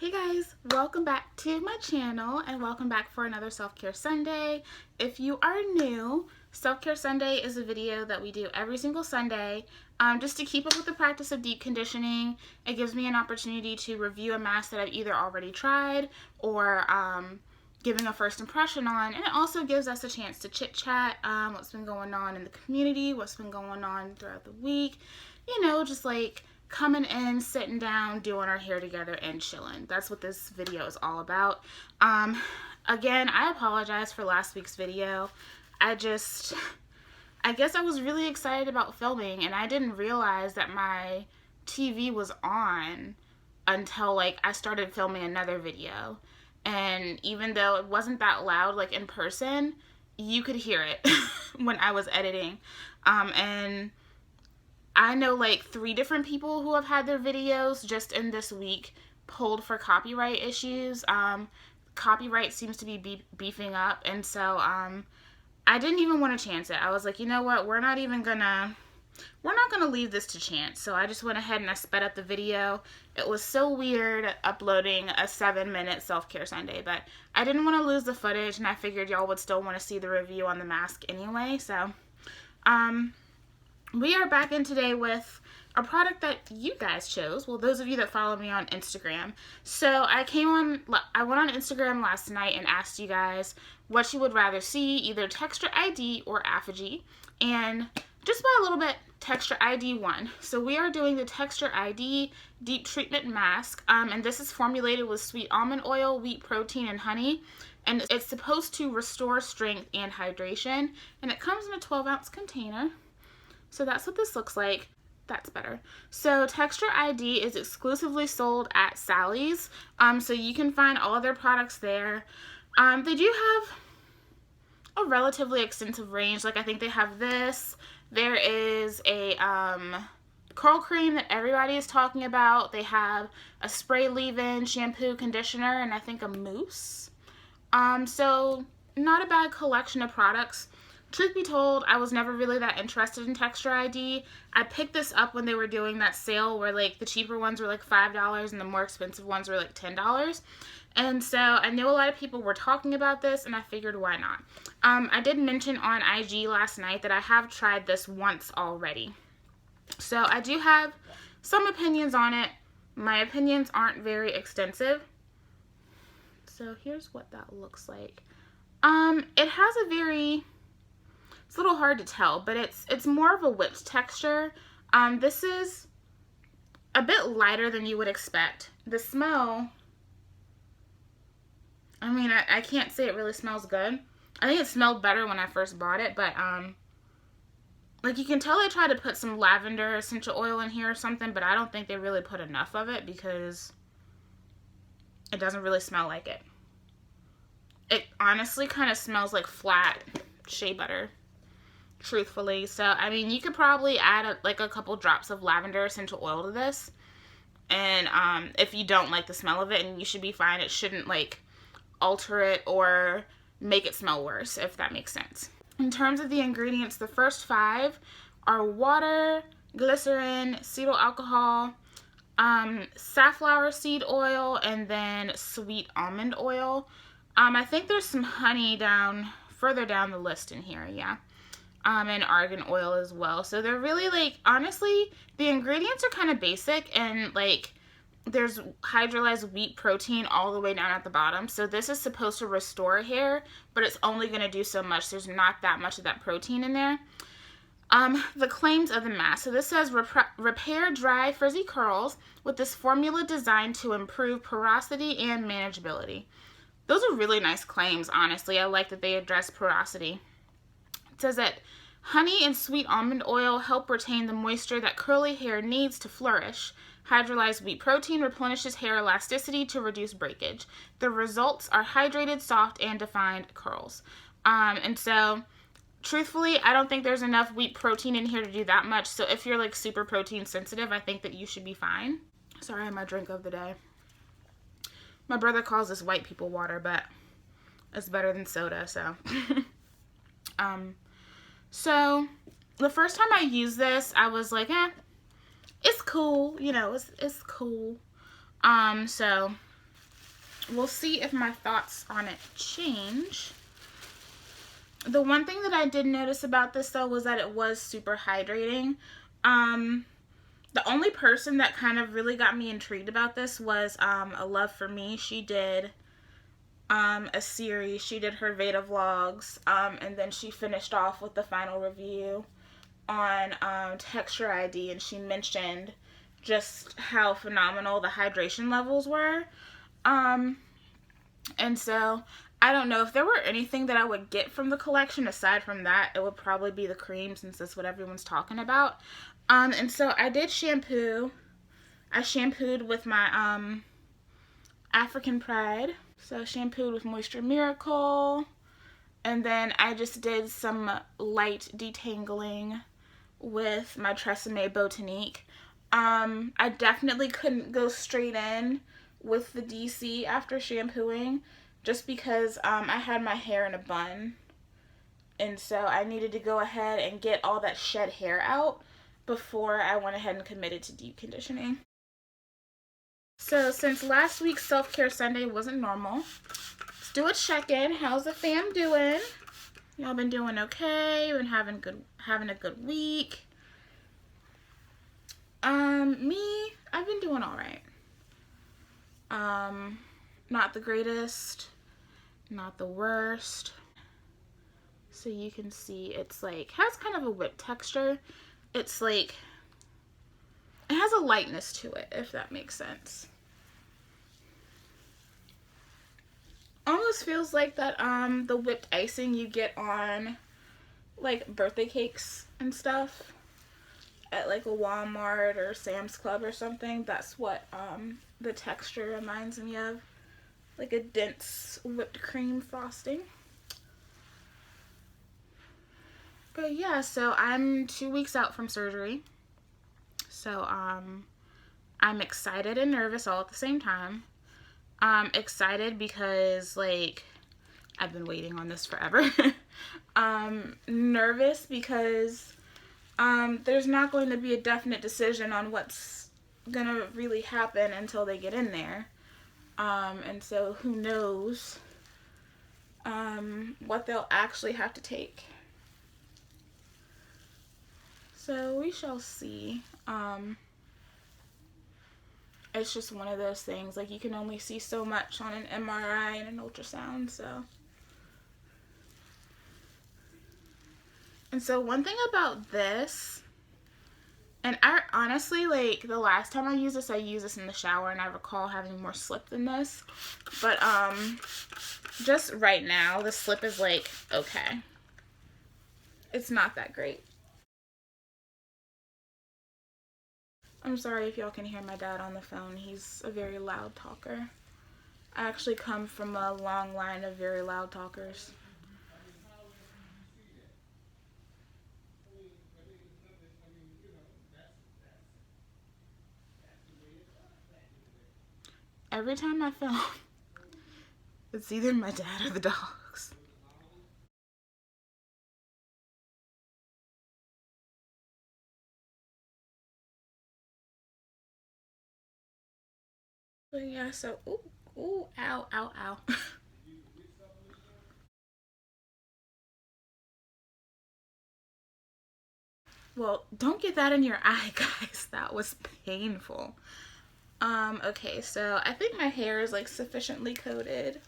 Hey guys, welcome back to my channel and welcome back for another Self-Care Sunday. If you are new, Self-Care Sunday is a video that we do every single Sunday just to keep up with the practice of deep conditioning. It gives me an opportunity to review a mask that I've either already tried or giving a first impression on, and it also gives us a chance to chit-chat what's been going on in the community, what's been going on throughout the week, you know, just like coming in, sitting down, doing our hair together, and chilling. That's what this video is all about. Again, I apologize for last week's video. I guess I was really excited about filming, and I didn't realize that my TV was on until like I started filming another video. And even though it wasn't that loud like in person, you could hear it when I was editing. And I know like 3 different people who have had their videos just in this week pulled for copyright issues. Copyright seems to be beefing up, and so I didn't even want to chance it. I was like, you know what, we're not gonna leave this to chance. So I just went ahead and I sped up the video. It was so weird uploading a 7-minute self-care Sunday, but I didn't want to lose the footage, and I figured y'all would still want to see the review on the mask anyway. So we are back in today with a product that you guys chose. Well, those of you that follow me on Instagram. So I went on Instagram last night and asked you guys what you would rather see, either Texture ID or Apogee. And just by a little bit, Texture ID won. So we are doing the Texture ID Deep Treatment Mask. And this is formulated with sweet almond oil, wheat protein, and honey. And it's supposed to restore strength and hydration. And it comes in a 12-ounce container. So that's what this looks like. That's better. So Texture ID is exclusively sold at Sally's. So you can find all of their products there. They do have a relatively extensive range. Like I think they have this. There is a curl cream that everybody is talking about. They have a spray leave-in, shampoo, conditioner, and I think a mousse. So not a bad collection of products. Truth be told, I was never really that interested in Texture ID. I picked this up when they were doing that sale where like the cheaper ones were like $5 and the more expensive ones were like $10. And so I knew a lot of people were talking about this, and I figured why not. I did mention on IG last night that I have tried this once already. So I do have some opinions on it. My opinions aren't very extensive. So here's what that looks like. It has a very... It's a little hard to tell, but it's more of a whipped texture. This is a bit lighter than you would expect. The smell, I mean, I can't say it really smells good. I think it smelled better when I first bought it, but like you can tell they tried to put some lavender essential oil in here or something, but I don't think they really put enough of it because it doesn't really smell like it. It honestly kind of smells like flat shea butter, truthfully. So I mean, you could probably add like a couple drops of lavender essential oil to this, and if you don't like the smell of it, and you should be fine. It shouldn't like alter it or make it smell worse, if that makes sense. In terms of the ingredients, the first 5 are water, glycerin, cetyl alcohol, safflower seed oil, and then sweet almond oil. I think there's some honey further down the list in here, yeah. And argan oil as well. So they're really like, honestly, the ingredients are kind of basic, and like there's hydrolyzed wheat protein all the way down at the bottom. So this is supposed to restore hair, but it's only going to do so much. There's not that much of that protein in there. The claims of the mask. So this says repair dry frizzy curls with this formula designed to improve porosity and manageability. Those are really nice claims, honestly. I like that they address porosity. It says that honey and sweet almond oil help retain the moisture that curly hair needs to flourish. Hydrolyzed wheat protein replenishes hair elasticity to reduce breakage. The results are hydrated, soft, and defined curls. And so, truthfully, I don't think there's enough wheat protein in here to do that much. So if you're like super protein sensitive, I think that you should be fine. Sorry, my drink of the day. My brother calls this white people water, but it's better than soda, so... So the first time I used this, I was like, it's cool, you know, it's cool. So we'll see if my thoughts on it change. The one thing that I did notice about this though was that it was super hydrating. The only person that kind of really got me intrigued about this was A Love for Me. She did a series. She did her Veda vlogs, and then she finished off with the final review on Texture ID, and she mentioned just how phenomenal the hydration levels were. And so I don't know if there were anything that I would get from the collection aside from that. It would probably be the cream, since that's what everyone's talking about. And so I did shampoo. I shampooed with my African Pride. So I shampooed with Moisture Miracle. And then I just did some light detangling with my Tresemme Botanique. I definitely couldn't go straight in with the DC after shampooing, just because I had my hair in a bun, and so I needed to go ahead and get all that shed hair out before I went ahead and committed to deep conditioning. So since last week's self-care Sunday wasn't normal, let's do a check-in. How's the fam doing? Y'all been doing okay? Been having a good week? Me, I've been doing all right. Not the greatest, not the worst. So you can see it's like, has kind of a whipped texture. It's like, it has a lightness to it, if that makes sense. Almost feels like that, the whipped icing you get on like birthday cakes and stuff at like a Walmart or Sam's Club or something. That's what the texture reminds me of, like a dense whipped cream frosting. But yeah, so I'm 2 weeks out from surgery, so I'm excited and nervous all at the same time. Excited because like I've been waiting on this forever. Nervous because there's not going to be a definite decision on what's gonna really happen until they get in there. And so who knows what they'll actually have to take. So we shall see. It's just one of those things, like you can only see so much on an MRI and an ultrasound, so. And so one thing about this, and I honestly, like, the last time I used this in the shower, and I recall having more slip than this. But, just right now, the slip is, like, okay. It's not that great. I'm sorry if y'all can hear my dad on the phone. He's a very loud talker. I actually come from a long line of very loud talkers. Every time I film, it's either my dad or the dogs. But yeah, so, ooh, ow, ow, ow. Well, don't get that in your eye, guys. That was painful. Okay, so I think my hair is like sufficiently coated.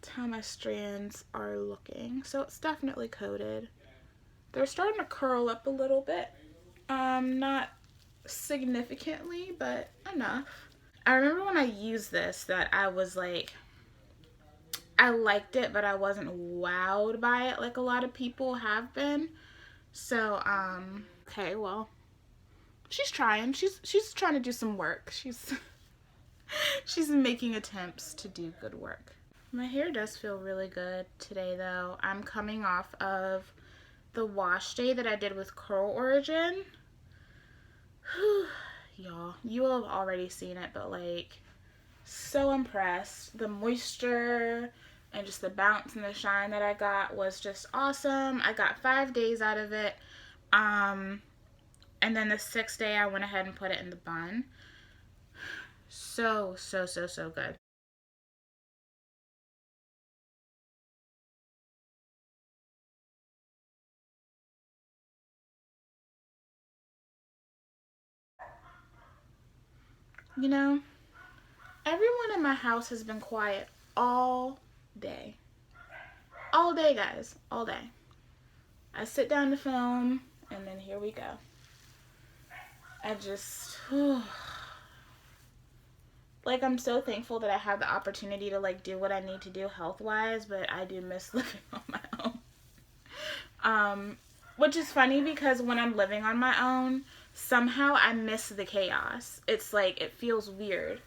That's how my strands are looking. So it's definitely coated. They're starting to curl up a little bit. Not significantly, but enough. I remember when I used this that I was like, I liked it, but I wasn't wowed by it like a lot of people have been. So, okay, well, she's trying. She's trying to do some work. She's making attempts to do good work. My hair does feel really good today, though. I'm coming off of the wash day that I did with Curl Origin. Whew, y'all, you will have already seen it, but like, so impressed. The moisture and just the bounce and the shine that I got was just awesome. I got 5 days out of it. And then the 6th day I went ahead and put it in the bun. So good. You know, everyone in my house has been quiet all day. All day, guys. All day. I sit down to film, and then here we go. I just... like, I'm so thankful that I have the opportunity to, like, do what I need to do health-wise, but I do miss living on my own. Which is funny because when I'm living on my own, somehow I miss the chaos. It's like, it feels weird.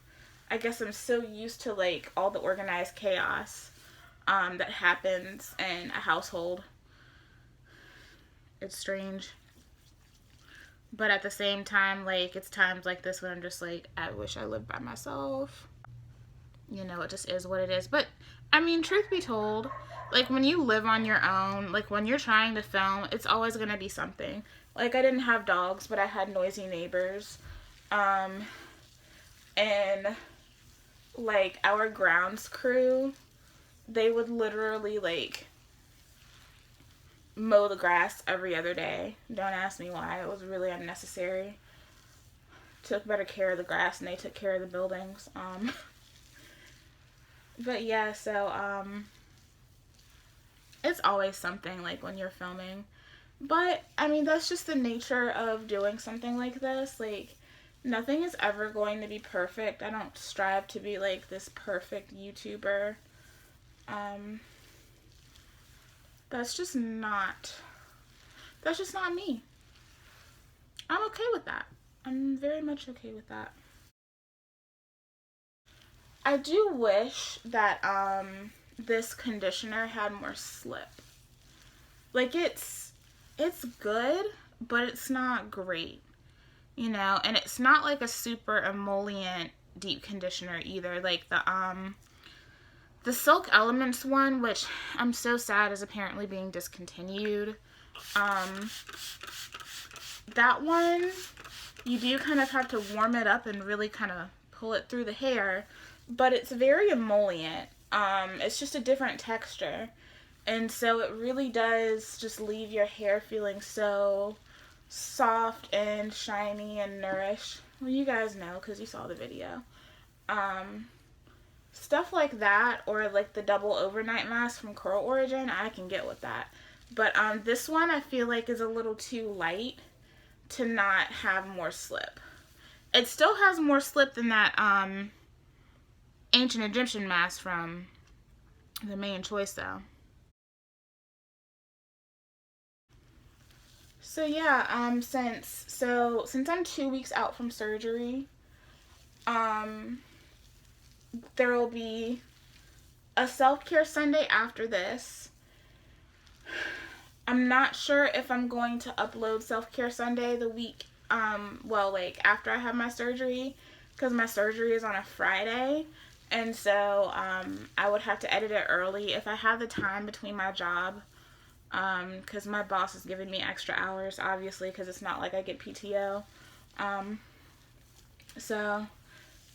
I guess I'm so used to, like, all the organized chaos that happens in a household. It's strange. But at the same time, like, it's times like this when I'm just like, I wish I lived by myself. You know, it just is what it is. But, I mean, truth be told, like, when you live on your own, like, when you're trying to film, it's always going to be something. Like, I didn't have dogs, but I had noisy neighbors. And, like, our grounds crew, they would literally, like, mow the grass every other day. Don't ask me why. It was really unnecessary. Took better care of the grass than they took care of the buildings. But yeah, so it's always something, like, when you're filming. But I mean, that's just the nature of doing something like this. Like, nothing is ever going to be perfect. I don't strive to be like this perfect YouTuber. That's just not me. I'm okay with that. I'm very much okay with that. I do wish that this conditioner had more slip. Like, it's good, but it's not great. You know, and it's not like a super emollient deep conditioner either. Like the Silk Elements one, which I'm so sad is apparently being discontinued. That one, you do kind of have to warm it up and really kind of pull it through the hair, but it's very emollient. It's just a different texture. And so it really does just leave your hair feeling so soft and shiny and nourished. Well, you guys know because you saw the video. Stuff like that, or like the double overnight mask from Curl Origin, I can get with that. But this one I feel like is a little too light to not have more slip. It still has more slip than that ancient Egyptian mask from the Main Choice though. So yeah, since I'm 2 weeks out from surgery, there will be a self-care Sunday after this. I'm not sure if I'm going to upload self-care Sunday the week, well, like, after I have my surgery, because my surgery is on a Friday, and so, I would have to edit it early if I have the time between my job, because my boss is giving me extra hours, obviously, because it's not like I get PTO, so,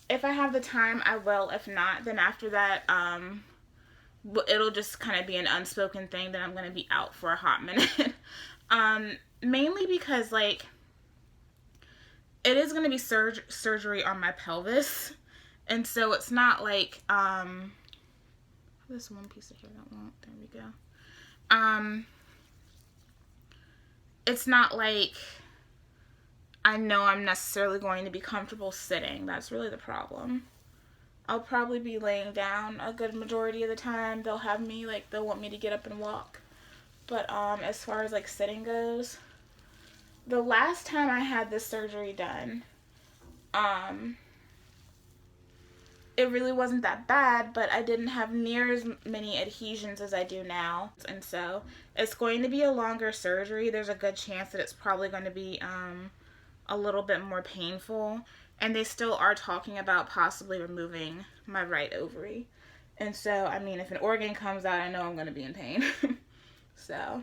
if I have the time, I will. If not, then after that, it'll just kind of be an unspoken thing that I'm going to be out for a hot minute. Mainly because, like, it is going to be surgery on my pelvis. And so it's not like, this one piece of hair that won't, there we go. It's not like I know I'm necessarily going to be comfortable sitting. That's really the problem. I'll probably be laying down a good majority of the time. They'll want me to get up and walk. But as far as like sitting goes, the last time I had this surgery done, it really wasn't that bad, but I didn't have near as many adhesions as I do now. And so it's going to be a longer surgery. There's a good chance that it's probably going to be a little bit more painful, and they still are talking about possibly removing my right ovary. And so, I mean, if an organ comes out, I know I'm going to be in pain. So,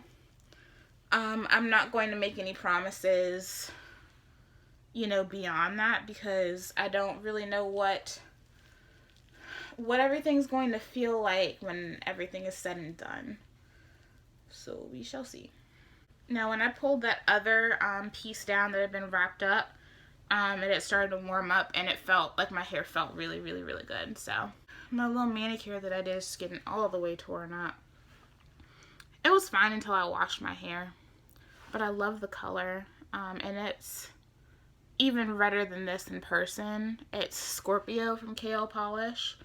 I'm not going to make any promises, you know, beyond that, because I don't really know what everything's going to feel like when everything is said and done. So, we shall see. Now, when I pulled that other piece down that had been wrapped up, and it started to warm up, and it felt like my hair felt really, really, really good. So my little manicure that I did is just getting all the way torn up. It was fine until I washed my hair, but I love the color, and it's even redder than this in person. It's Scorpio from KL Polish.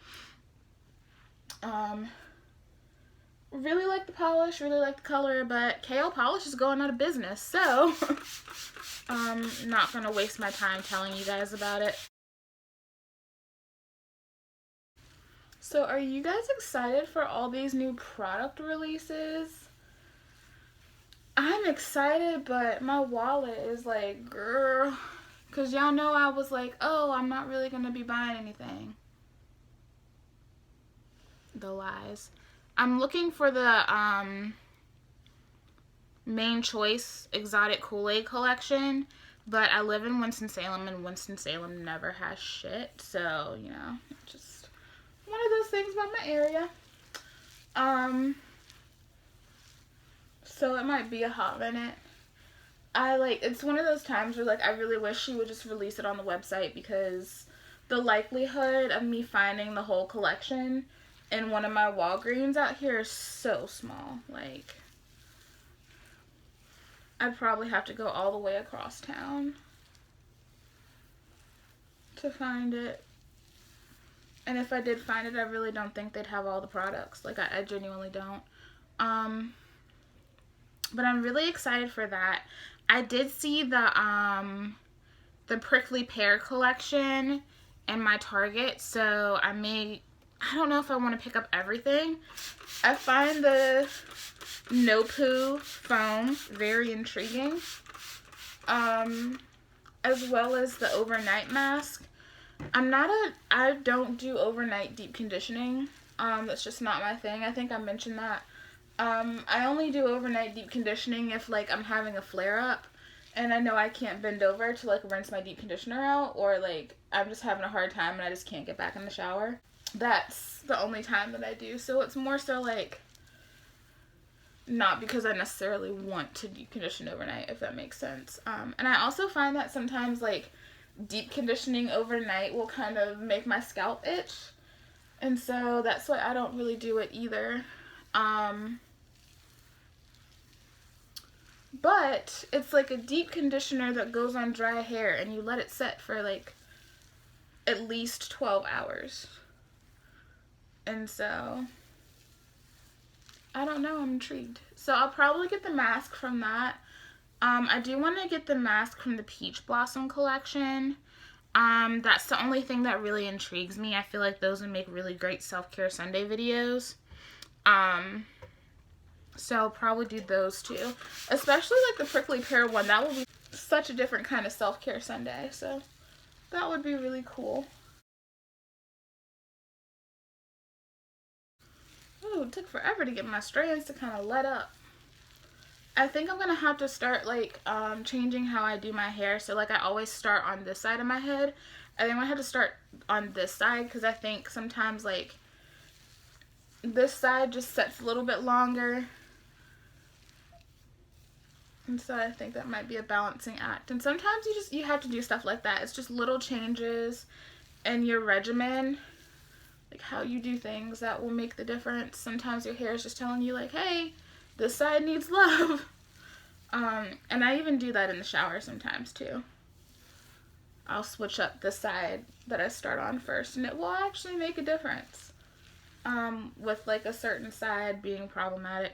Really like the polish, really like the color, but KL Polish is going out of business, so I'm not going to waste my time telling you guys about it. So are you guys excited for all these new product releases? I'm excited, but my wallet is like, girl, because y'all know I was like, oh, I'm not really going to be buying anything. The lies. I'm looking for the Main Choice Exotic Kool-Aid collection, but I live in Winston-Salem, and Winston-Salem never has shit, so, you know, just one of those things about my area. So it might be a hot minute. It's one of those times where, like, I really wish she would just release it on the website, because the likelihood of me finding the whole collection in one of my Walgreens out here is so small. Like, I'd probably have to go all the way across town to find it. And if I did find it, I really don't think they'd have all the products. Like, I genuinely don't. But I'm really excited for that. I did see the Prickly Pear collection in my Target, so I don't know if I want to pick up everything. I find the No Poo foam very intriguing, as well as the overnight mask. I don't do overnight deep conditioning. That's just not my thing. I think I mentioned that. I only do overnight deep conditioning if, like, I'm having a flare-up and I know I can't bend over to, like, rinse my deep conditioner out, or, like, I'm just having a hard time and I just can't get back in the shower. That's the only time that I do. So it's more so, like, not because I necessarily want to deep condition overnight, if that makes sense. And I also find that sometimes, like, deep conditioning overnight will kind of make my scalp itch. And so that's why I don't really do it either. But it's like a deep conditioner that goes on dry hair, and you let it set for, like, at least 12 hours. And so, I don't know, I'm intrigued. So I'll probably get the mask from that. I do want to get the mask from the Peach Blossom collection. That's the only thing that really intrigues me. I feel like those would make really great self-care Sunday videos. So I'll probably do those too. Especially, like, the Prickly Pear one. That will be such a different kind of self-care Sunday. So that would be really cool. Ooh, it took forever to get my strands to kind of let up. I think I'm going to have to start, like, changing how I do my hair. So, like, I always start on this side of my head. I think I'm going to have to start on this side, because I think sometimes, like, this side just sets a little bit longer. And so I think that might be a balancing act. And sometimes you have to do stuff like that. It's just little changes in your regimen, like how you do things, that will make the difference. Sometimes your hair is just telling you, like, hey, this side needs love. And I even do that in the shower sometimes too. I'll switch up the side that I start on first, and it will actually make a difference. With, like, a certain side being problematic.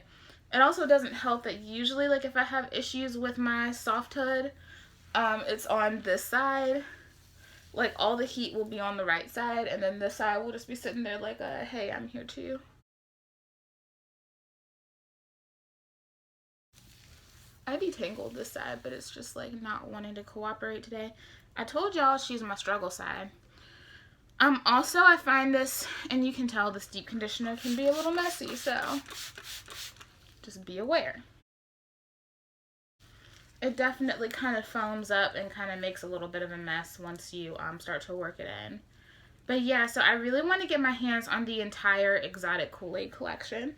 It also doesn't help that usually, like, if I have issues with my soft hood, it's on this side. Like, all the heat will be on the right side, and then this side will just be sitting there like, hey, I'm here too. I detangled this side, but it's just, like, not wanting to cooperate today. I told y'all she's my struggle side. Also, I find this, and you can tell this deep conditioner can be a little messy, so just be aware. It definitely kind of foams up and kind of makes a little bit of a mess once you start to work it in. But yeah, so I really want to get my hands on the entire Exotic Kool-Aid collection.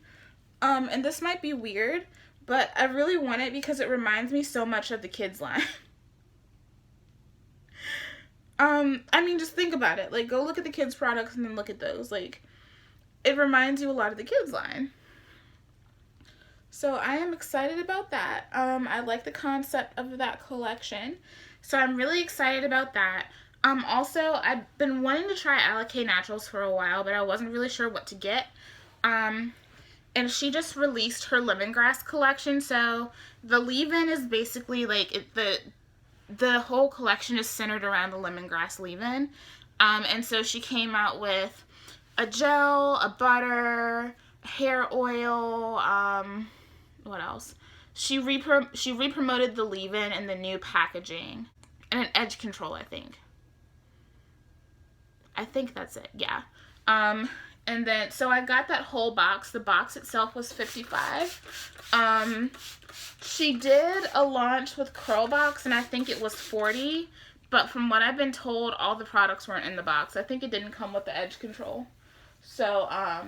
And this might be weird, but I really want it because it reminds me so much of the kids line. I mean, just think about it. Like, go look at the kids' products and then look at those. Like, it reminds you a lot of the kids' line. So I am excited about that. I like the concept of that collection. So I'm really excited about that. Also, I've been wanting to try Alakay Naturals for a while, but I wasn't really sure what to get. And she just released her lemongrass collection. So the leave-in is basically like the whole collection is centered around the lemongrass leave-in. And so she came out with a gel, a butter, hair oil, what else? She re-promoted the leave-in and the new packaging. And an edge control, I think. I think that's it, yeah. And then, so I got that whole box. The box itself was $55. She did a launch with Curl Box, and I think it was $40. But from what I've been told, all the products weren't in the box. I think it didn't come with the edge control. So, I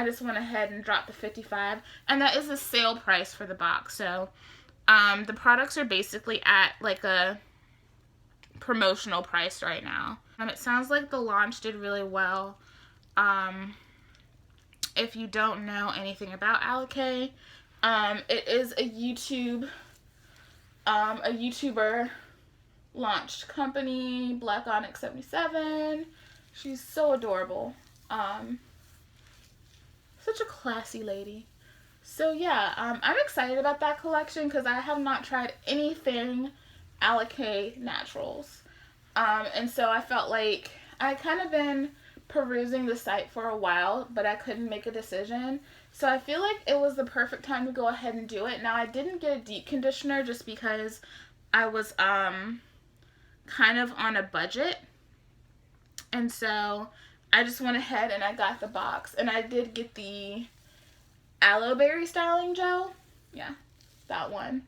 just went ahead and dropped the $55. And that is the sale price for the box. So, the products are basically at like a promotional price right now. It sounds like the launch did really well. If you don't know anything about Alakay, it is a YouTuber launched company, Black Onyx 77. She's so adorable. Such a classy lady. So yeah, I'm excited about that collection because I have not tried anything Alakay Naturals. And so I felt like I kind of been perusing the site for a while, but I couldn't make a decision. So I feel like it was the perfect time to go ahead and do it. Now, I didn't get a deep conditioner just because I was kind of on a budget. And so I just went ahead and I got the box. And I did get the aloe berry styling gel. Yeah, that one.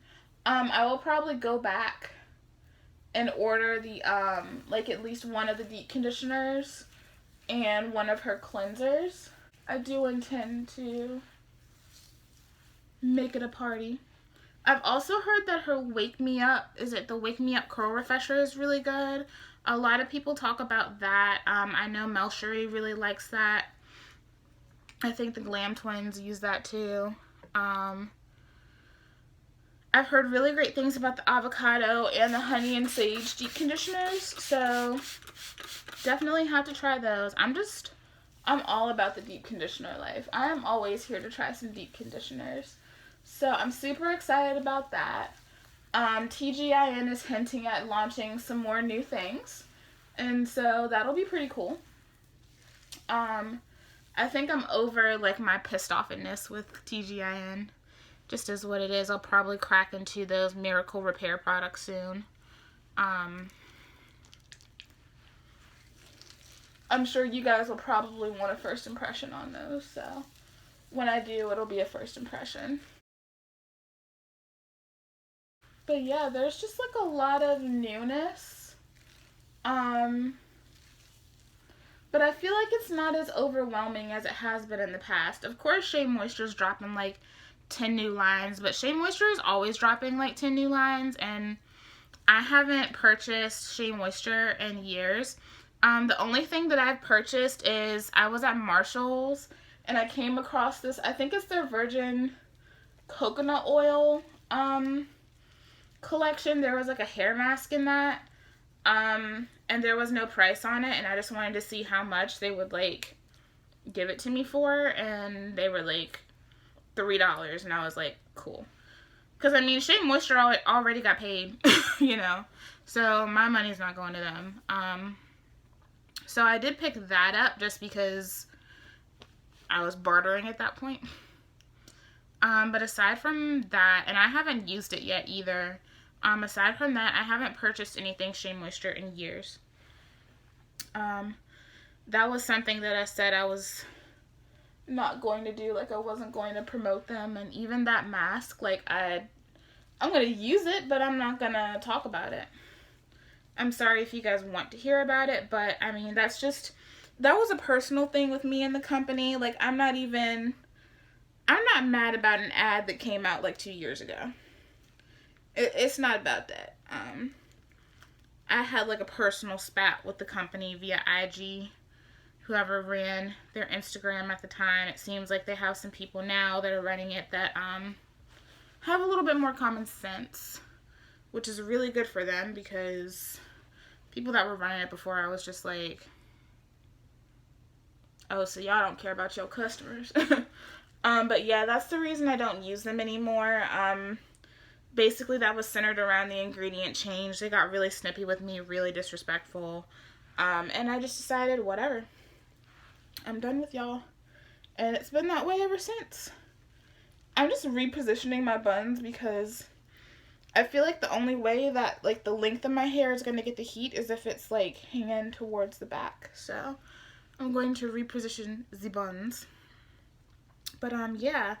I will probably go back and order the, like at least one of the deep conditioners and one of her cleansers. I do intend to make it a party. I've also heard that her Wake Me Up, is it the Wake Me Up Curl Refresher is really good. A lot of people talk about that. I know Mel Sherry really likes that. I think the Glam Twins use that too. I've heard really great things about the avocado and the honey and sage deep conditioners, so definitely have to try those. I'm all about the deep conditioner life. I am always here to try some deep conditioners. So I'm super excited about that. TGIN is hinting at launching some more new things, and so that'll be pretty cool. I think I'm over like my pissed offiness with TGIN. Just is what it is. I'll probably crack into those Miracle Repair products soon. I'm sure you guys will probably want a first impression on those, so when I do, it'll be a first impression. But yeah, there's just like a lot of newness. But I feel like it's not as overwhelming as it has been in the past. Of course, Shea Moisture's dropping like 10 new lines, but Shea Moisture is always dropping like 10 new lines, and I haven't purchased Shea Moisture in years. The only thing that I've purchased is I was at Marshall's and I came across this, I think it's their virgin coconut oil collection. There was like a hair mask in that, and there was no price on it, and I just wanted to see how much they would like give it to me for, and they were like $3, and I was like, cool. Because, I mean, Shea Moisture already got paid, you know, so my money's not going to them. So I did pick that up just because I was bartering at that point. But aside from that, and I haven't used it yet either, aside from that, I haven't purchased anything Shea Moisture in years. That was something that I said I was not going to do, like I wasn't going to promote them, and even that mask, like I'm going to use it, but I'm not going to talk about it. I'm sorry if you guys want to hear about it, but I mean, that was a personal thing with me and the company. Like, I'm not mad about an ad that came out like 2 years ago. It's not about that. I had like a personal spat with the company via IG. Whoever ran their Instagram at the time, it seems like they have some people now that are running it that have a little bit more common sense, which is really good for them, because people that were running it before, I was just like, oh, so y'all don't care about your customers. But yeah, that's the reason I don't use them anymore. Basically, that was centered around the ingredient change. They got really snippy with me, really disrespectful. And I just decided, whatever. I'm done with y'all. And it's been that way ever since. I'm just repositioning my buns because I feel like the only way that, like, the length of my hair is going to get the heat is if it's, like, hanging towards the back. So, I'm going to reposition the buns. But, yeah.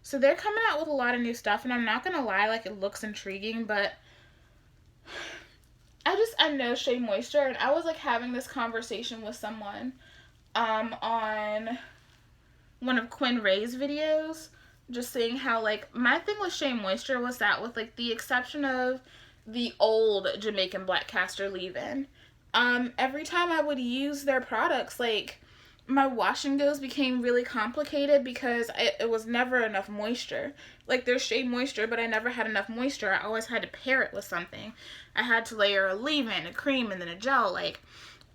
So, they're coming out with a lot of new stuff, and I'm not going to lie, like, it looks intriguing, but I know Shea Moisture, and I was, like, having this conversation with someone, on one of Quinn Ray's videos, just saying how, like, my thing with Shea Moisture was that, with, like, the exception of the old Jamaican Black Castor leave-in, every time I would use their products, like, my wash and goes became really complicated because it was never enough moisture. Like, there's Shea Moisture, but I never had enough moisture. I always had to pair it with something. I had to layer a leave-in, a cream, and then a gel, like,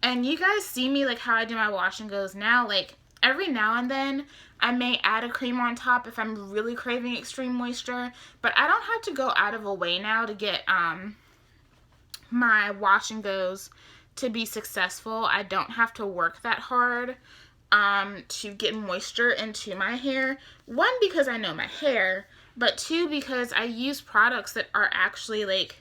and you guys see me, like, how I do my wash and goes now, like, every now and then, I may add a cream on top if I'm really craving extreme moisture, but I don't have to go out of a way now to get, my wash and goes to be successful. I don't have to work that hard, to get moisture into my hair. One, because I know my hair, but two, because I use products that are actually, like,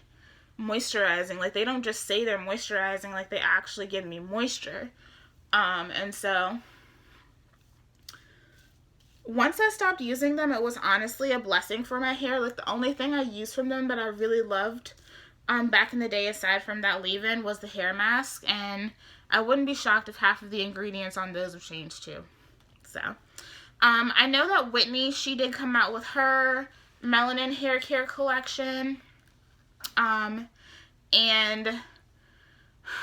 moisturizing. Like, they don't just say they're moisturizing, like, they actually give me moisture. And so once I stopped using them, it was honestly a blessing for my hair. Like, the only thing I used from them that I really loved back in the day, aside from that leave-in, was the hair mask, and I wouldn't be shocked if half of the ingredients on those have changed too. So I know that Whitney, she did come out with her melanin hair care collection. And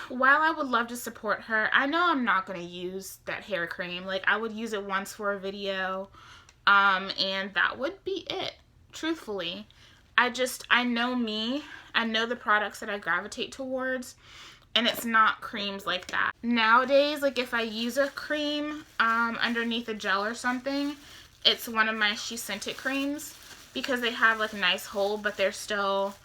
while I would love to support her, I know I'm not going to use that hair cream. Like, I would use it once for a video, and that would be it, truthfully. I know me. I know the products that I gravitate towards, and it's not creams like that. Nowadays, like, if I use a cream underneath a gel or something, it's one of my She Sent It creams, because they have, like, a nice hold, but they're still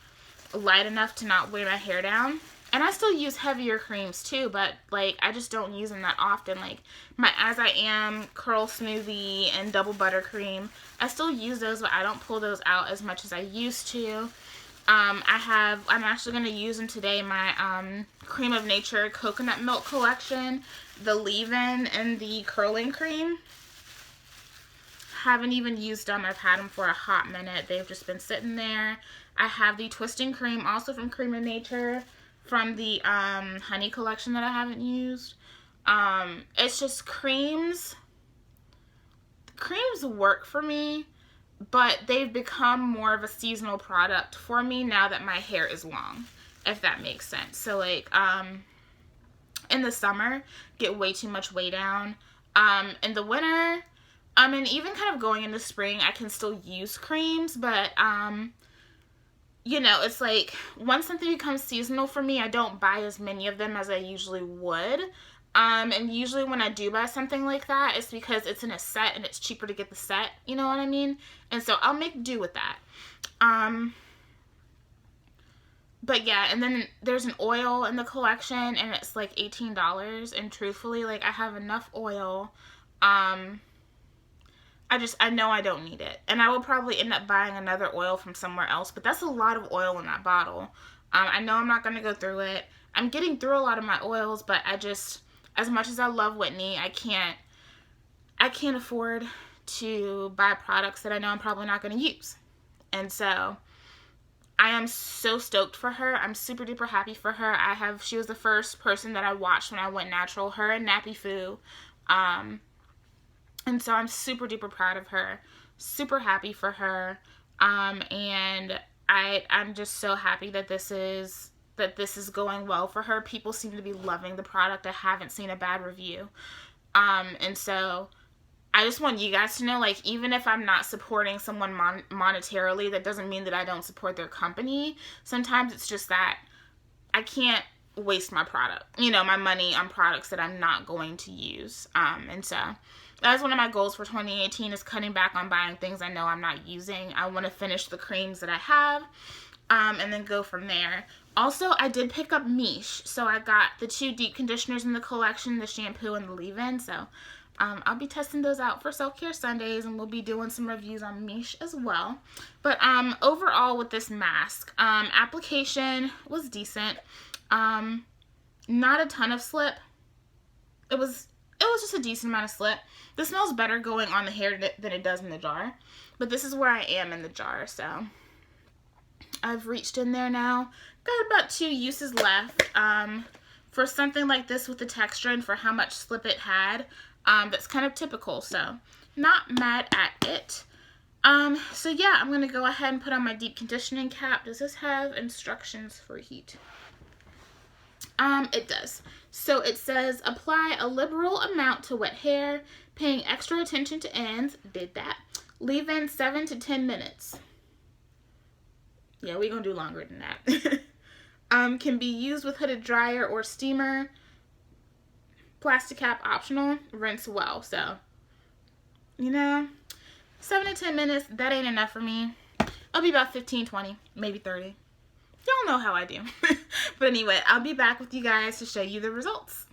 light enough to not weigh my hair down. And I still use heavier creams too, but, like, I just don't use them that often. Like, my As I Am Curl Smoothie and Double Buttercream, I still use those, but I don't pull those out as much as I used to. I'm actually going to use them today, my Cream of Nature Coconut Milk Collection, the leave-in, and the curling cream. Haven't even used them. I've had them for a hot minute. They've just been sitting there. I have the Twisting Cream, also from Cream of Nature, from the honey collection that I haven't used. It's just creams. Creams work for me, but they've become more of a seasonal product for me now that my hair is long, if that makes sense. So, like, in the summer, get way too much weigh down. In the winter, and even kind of going into spring, I can still use creams, but, you know, it's like, once something becomes seasonal for me, I don't buy as many of them as I usually would. And usually when I do buy something like that, it's because it's in a set and it's cheaper to get the set, you know what I mean? And so I'll make do with that. But yeah, and then there's an oil in the collection, and it's like $18, and truthfully, like, I have enough oil. I know I don't need it. And I will probably end up buying another oil from somewhere else, but that's a lot of oil in that bottle. I know I'm not going to go through it. I'm getting through a lot of my oils, but as much as I love Whitney, I can't afford to buy products that I know I'm probably not going to use. And so I am so stoked for her. I'm super duper happy for her. She was the first person that I watched when I went natural, her and Nappy Foo. And so I'm super duper proud of her, super happy for her, and I'm just so happy that this is that this is going well for her. People seem to be loving the product. I haven't seen a bad review. And so I just want you guys to know, like, even if I'm not supporting someone monetarily, that doesn't mean that I don't support their company. Sometimes it's just that I can't waste my product, you know, my money on products that I'm not going to use. And so that's one of my goals for 2018, is cutting back on buying things I know I'm not using. I want to finish the creams that I have, and then go from there. Also, I did pick up Miche. So I got the 2 deep conditioners in the collection, the shampoo and the leave-in. So I'll be testing those out for Self-Care Sundays, and we'll be doing some reviews on Miche as well. But overall with this mask, application was decent. Not a ton of slip. It was just a decent amount of slip. This smells better going on the hair than it does in the jar. But this is where I am in the jar, so I've reached in there now. Got about 2 uses left. For something like this with the texture and for how much slip it had, that's kind of typical, so not mad at it. So yeah, I'm going to go ahead and put on my deep conditioning cap. Does this have instructions for heat? It does. So it says, apply a liberal amount to wet hair, paying extra attention to ends. Did that. Leave in 7 to 10 minutes. Yeah, we're going to do longer than that. Can be used with hooded dryer or steamer. Plastic cap optional. Rinse well. So, you know, 7 to 10 minutes, that ain't enough for me. I'll be about 15, 20, maybe 30. Y'all know how I do. But anyway, I'll be back with you guys to show you the results.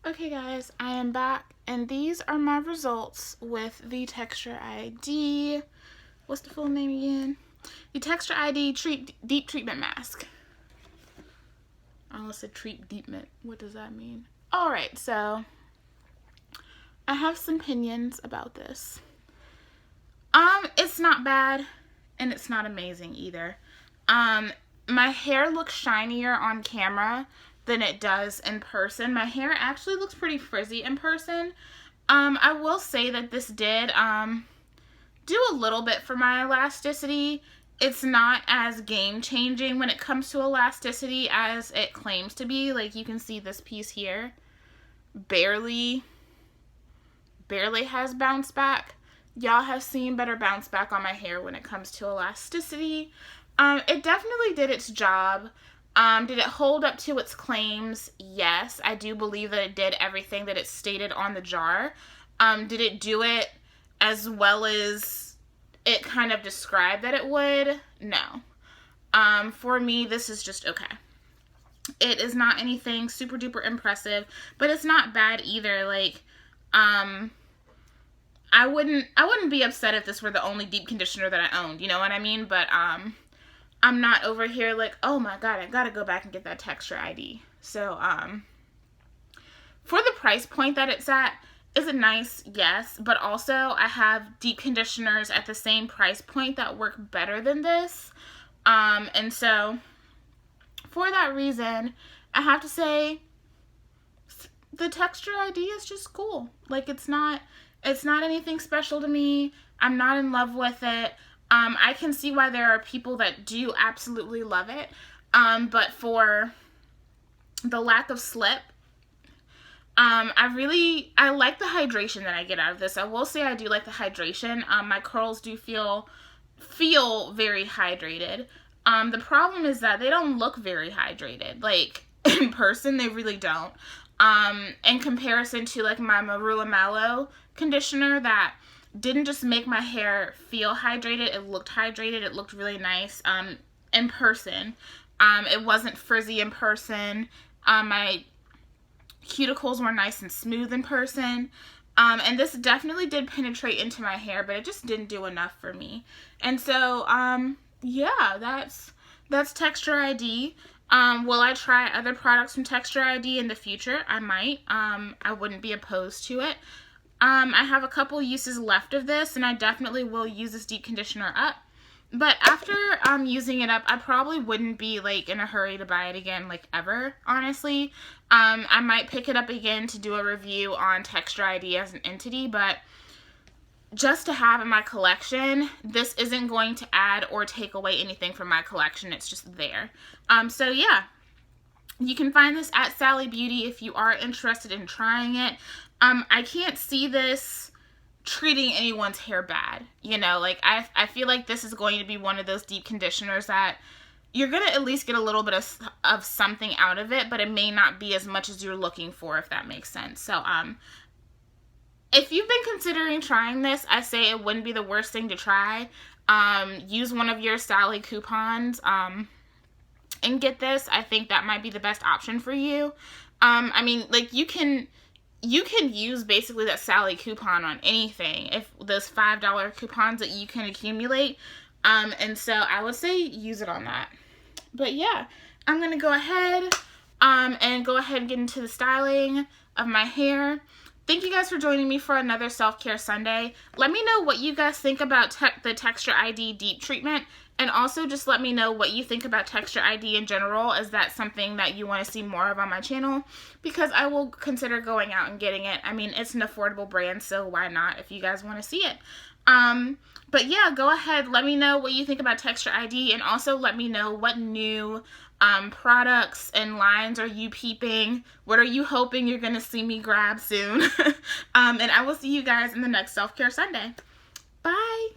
Okay guys, I am back, and these are my results with the Texture ID. What's the full name again? The Texture ID Deep Treatment Mask. I almost said treat deepment. What does that mean? Alright, so I have some opinions about this. It's not bad, and it's not amazing either. My hair looks shinier on camera than it does in person. My hair actually looks pretty frizzy in person. I will say that this did do a little bit for my elasticity. It's not as game-changing when it comes to elasticity as it claims to be. Like, you can see this piece here barely has bounce back. Y'all have seen better bounce back on my hair when it comes to elasticity. It definitely did its job. Did it hold up to its claims? Yes. I do believe that it did everything that it stated on the jar. Did it do it as well as it kind of described that it would? No. For me, this is just okay. It is not anything super duper impressive, but it's not bad either. Like, I wouldn't be upset if this were the only deep conditioner that I owned, you know what I mean? But, I'm not over here like, oh my god, I gotta go back and get that Texture ID. So, for the price point that it's at, is it nice? Yes. But also, I have deep conditioners at the same price point that work better than this. And so, for that reason, I have to say, the Texture ID is just cool. Like, it's not anything special to me. I'm not in love with it. I can see why there are people that do absolutely love it, but for the lack of slip, I like the hydration that I get out of this. I will say I do like the hydration. My curls do feel very hydrated. The problem is that they don't look very hydrated. Like, in person, they really don't. In comparison to, like, my Marula Mallow conditioner that didn't just make my hair feel hydrated, it looked hydrated, it looked really nice in person. It wasn't frizzy in person. My cuticles were nice and smooth in person. And this definitely did penetrate into my hair, but it just didn't do enough for me. And so, yeah, that's Texture ID. Will I try other products from Texture ID in the future? I might. I wouldn't be opposed to it. I have a couple uses left of this, and I definitely will use this deep conditioner up. But after using it up, I probably wouldn't be, like, in a hurry to buy it again, like, ever, honestly. I might pick it up again to do a review on Texture ID as an entity, but just to have in my collection. This isn't going to add or take away anything from my collection. It's just there. So yeah, you can find this at Sally Beauty if you are interested in trying it. I can't see this treating anyone's hair bad. You know, like I feel like this is going to be one of those deep conditioners that you're going to at least get a little bit of something out of it, but it may not be as much as you're looking for, if that makes sense. So, if you've been considering trying this, I say it wouldn't be the worst thing to try. Use one of your Sally coupons, and get this. I think that might be the best option for you. I mean, like, you can use basically that Sally coupon on anything, if those $5 coupons that you can accumulate. And so I would say use it on that. But yeah, I'm going to go ahead, and get into the styling of my hair. Thank you guys for joining me for another Self-Care Sunday. Let me know what you guys think about the Texture ID Deep Treatment. And also just let me know what you think about Texture ID in general. Is that something that you want to see more of on my channel? Because I will consider going out and getting it. I mean, it's an affordable brand, so why not if you guys want to see it? But yeah, go ahead. Let me know what you think about Texture ID. And also let me know what new products and lines are you peeping? What are you hoping you're going to see me grab soon? And I will see you guys in the next Self-Care Sunday. Bye!